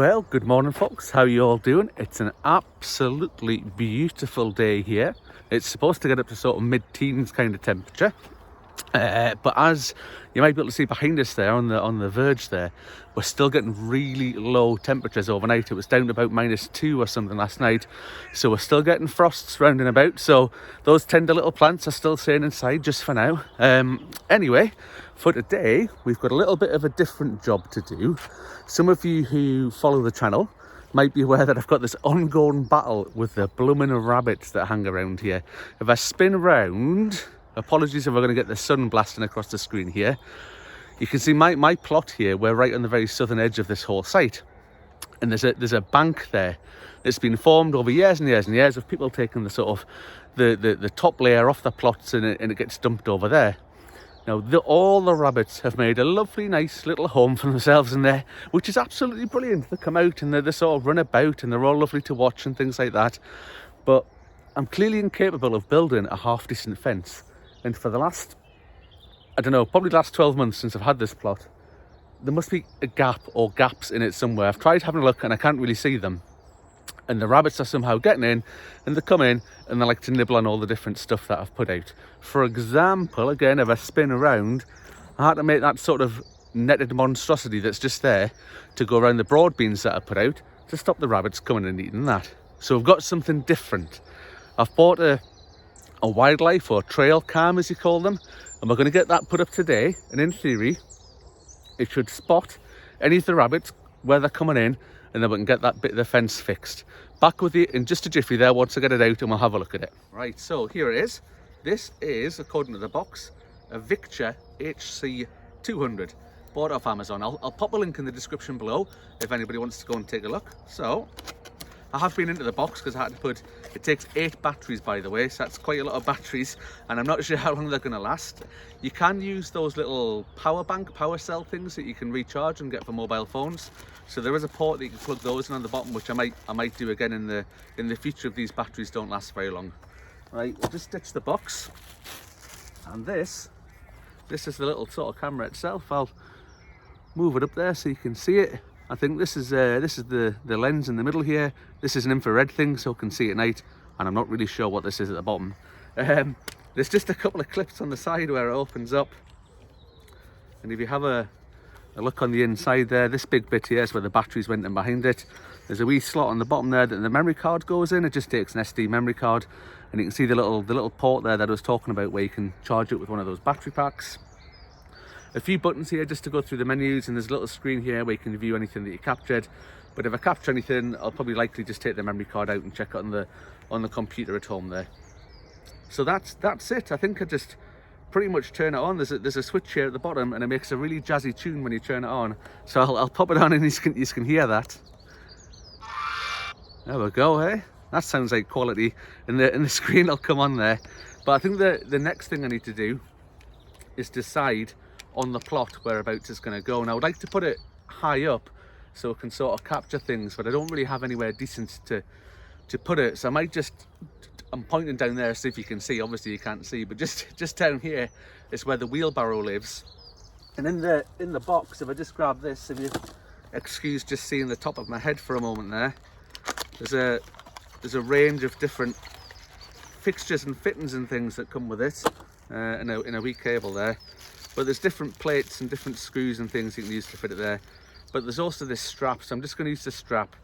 Well, good morning folks, how you all doing? It's an absolutely beautiful day here. It's supposed to get up to sort of mid-teens kind of temperature. But as you might be able to see behind us there on the verge there, we're still getting really low temperatures overnight. It was down to about -2 or something last night, so we're still getting frosts round and about. So those tender little plants are still staying inside just for now. Anyway, for today we've got a little bit of a different job to do. Some of you who follow the channel might be aware that I've got this ongoing battle with the blooming rabbits that hang around here. If I spin around, apologies if we're going to get the sun blasting across the screen here. You can see my plot here. We're right on the very southern edge of this whole site, and there's a bank there that's been formed over years and years and years of people taking the sort of the top layer off the plots, and it gets dumped over there. Now all the rabbits have made a lovely nice little home for themselves in there, which is absolutely brilliant. They come out and they sort of run about and they're all lovely to watch and things like that, but I'm clearly incapable of building a half decent fence. And for the last, I don't know, probably the last 12 months since I've had this plot, there must be a gap or gaps in it somewhere. I've tried having a look and I can't really see them. And the rabbits are somehow getting in, and they come in and they like to nibble on all the different stuff that I've put out. For example, again, if I spin around, I had to make that sort of netted monstrosity that's just there to go around the broad beans that I put out to stop the rabbits coming and eating that. So I've got something different. I've bought a wildlife or trail cam, as you call them, and we're going to get that put up today, and in theory it should spot any of the rabbits where they're coming in, and then we can get that bit of the fence fixed. Back with you in just a jiffy there once I get it out and we'll have a look at it. Right, so here it is. This is, according to the box, a Victure HC200, bought off Amazon. I'll pop a link in the description below if anybody wants to go and take a look. So I have been into the box because I had to put, it takes 8 batteries, by the way, so that's quite a lot of batteries, and I'm not sure how long they're going to last. You can use those little power cell things that you can recharge and get for mobile phones. So there is a port that you can plug those in on the bottom, which I might do again in the future if these batteries don't last very long. Right, we'll just stitch the box, and this is the little sort of camera itself. I'll move it up there so you can see it. I think this is the lens in the middle here. This is an infrared thing, so I can see at night, and I'm not really sure what this is at the bottom. There's just a couple of clips on the side where it opens up, and if you have a look on the inside there, this big bit here is where the batteries went in behind it. There's a wee slot on the bottom there that the memory card goes in. It just takes an SD memory card, and you can see the little port there that I was talking about where you can charge it with one of those battery packs. A few buttons here just to go through the menus, and there's a little screen here where you can view anything that you captured. But if I capture anything, I'll probably likely just take the memory card out and check it on the computer at home there. So that's it. I think I just pretty much turn it on. There's a switch here at the bottom, and it makes a really jazzy tune when you turn it on. So I'll pop it on and you can hear that. There we go, hey? That sounds like quality, and the screen will come on there. But I think the next thing I need to do is decide on the plot whereabouts it's going to go. And I would like to put it high up so it can sort of capture things, but I don't really have anywhere decent to put it. So I might I'm pointing down there, see if you can see. Obviously you can't see, but just down here is where the wheelbarrow lives. And in the box, if I just grab this, if you excuse just seeing the top of my head for a moment there, there's a range of different fixtures and fittings and things that come with it, in a wee cable there. But there's different plates and different screws and things you can use to fit it there. But there's also this strap, so I'm just going to use the strap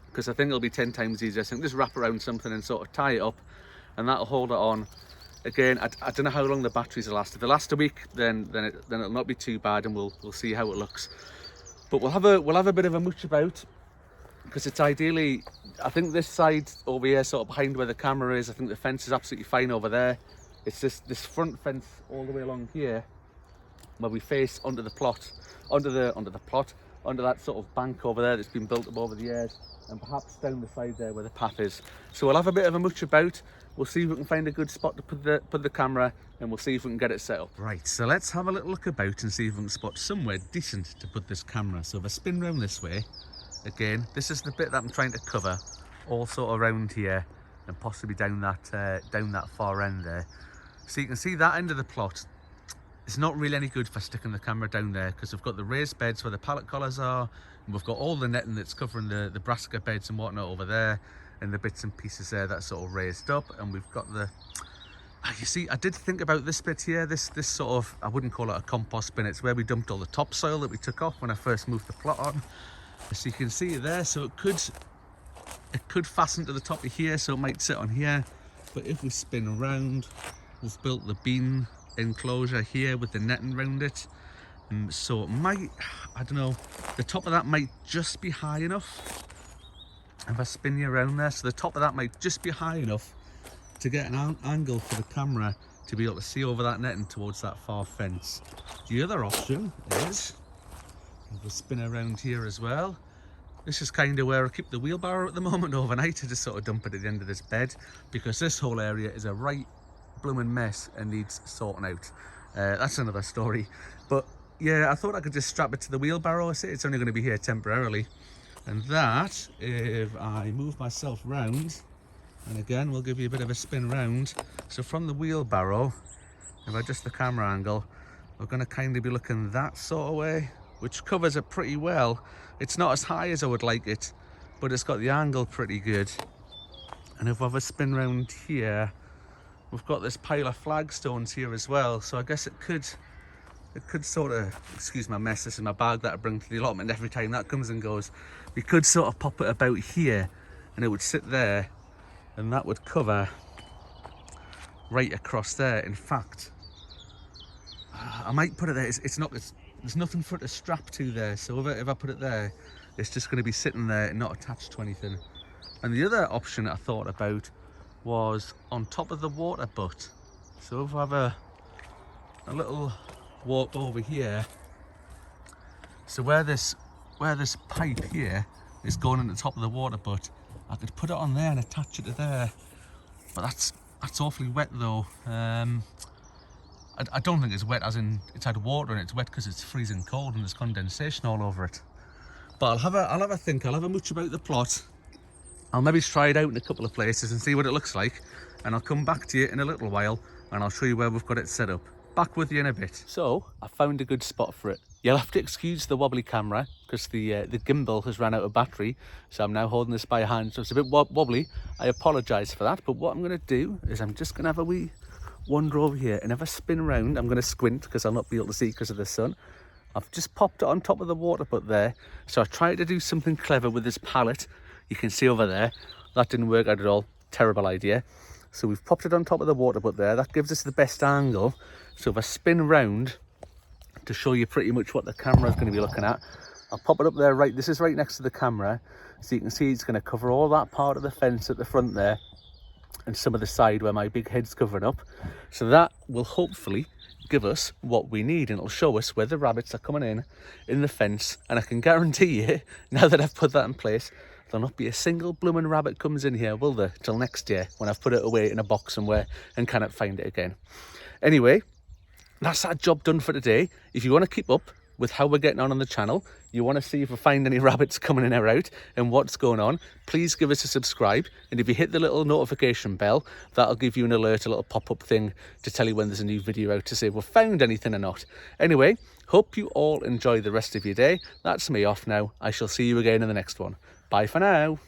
because I think it'll be 10 times easier. So I can just wrap around something and sort of tie it up, and that'll hold it on. Again, I don't know how long the batteries will last. If they last a week, then it'll not be too bad, and we'll see how it looks. But we'll have a bit of a mooch about, because it's ideally, I think this side over here, sort of behind where the camera is, I think the fence is absolutely fine over there. It's just this front fence all the way along here, where we face onto the plot, onto that sort of bank over there that's been built up over the years, and perhaps down the side there where the path is. So we'll have a bit of a mooch about. We'll see if we can find a good spot to put the camera, and we'll see if we can get it set up. Right, so let's have a little look about and see if we can spot somewhere decent to put this camera. So if I spin round this way, again, this is the bit that I'm trying to cover, all sort of around here, and possibly down that far end there. So you can see that end of the plot it's not really any good for sticking the camera down there because we've got the raised beds where the pallet collars are, and we've got all the netting that's covering the brassica beds and whatnot over there, and the bits and pieces there that's sort of raised up, and we've got the... You see, I did think about this bit here, this sort of, I wouldn't call it a compost bin, it's where we dumped all the topsoil that we took off when I first moved the plot on. As you can see it there, so it could fasten to the top of here, so it might sit on here. But if we spin around, we've built the bean enclosure here with the netting around it. So it might, I don't know, the top of that might just be high enough. If I spin you around there, so the top of that might just be high enough to get an angle for the camera to be able to see over that netting towards that far fence. The other option is, if we spin around here as well, this is kind of where I keep the wheelbarrow at the moment overnight. I just sort of dump it at the end of this bed because this whole area is a right blooming mess and needs sorting out. That's another story. But yeah, I thought I could just strap it to the wheelbarrow. I say it's only going to be here temporarily. And that, if I move myself round, and again, we'll give you a bit of a spin round. So from the wheelbarrow, if I adjust the camera angle, we're going to kind of be looking that sort of way, which covers it pretty well. It's not as high as I would like it, but it's got the angle pretty good. And if I have a spin round here, we've got this pile of flagstones here as well. So I guess it could sort of, excuse my mess, this is my bag that I bring to the allotment every time that comes and goes. We could sort of pop it about here and it would sit there and that would cover right across there. In fact, I might put it there. There's nothing for it to strap to there. So if I put it there, it's just going to be sitting there and not attached to anything. And the other option I thought about was on top of the water butt. So if I have a little walk over here, so where this pipe here is going in the top of the water butt, I could put it on there and attach it to there. But that's awfully wet though. I don't think it's wet as in it's had water in it. It's wet because it's freezing cold and there's condensation all over it. But I'll have a think. I'll have a much about the plot. I'll maybe try it out in a couple of places and see what it looks like, and I'll come back to you in a little while and I'll show you where we've got it set up. Back with you in a bit. So I found a good spot for it. You'll have to excuse the wobbly camera because the gimbal has ran out of battery, so I'm now holding this by hand, so it's a bit wobbly. I apologise for that, but what I'm going to do is I'm just going to have a wee wander over here, and if I spin around, I'm going to squint because I'll not be able to see because of the sun. I've just popped it on top of the water butt there, so I tried to do something clever with this pallet. You can see over there, that didn't work out at all. Terrible idea. So we've popped it on top of the water butt there. That gives us the best angle. So if I spin around to show you pretty much what the camera is going to be looking at, I'll pop it up there. Right, this is right next to the camera, so you can see it's going to cover all that part of the fence at the front there and some of the side where my big head's covering up. So that will hopefully give us what we need, and it'll show us where the rabbits are coming in the fence. And I can guarantee you, now that I've put that in place, there'll not be a single blooming rabbit comes in here, will there, till next year when I've put it away in a box somewhere and cannot find it again. Anyway, that's that job done for today. If you want to keep up with how we're getting on the channel, you want to see if we find any rabbits coming in or out and what's going on, please give us a subscribe. And if you hit the little notification bell, that'll give you an alert, a little pop-up thing to tell you when there's a new video out to say if we've found anything or not. Anyway, hope you all enjoy the rest of your day. That's me off now. I shall see you again in the next one. Bye for now.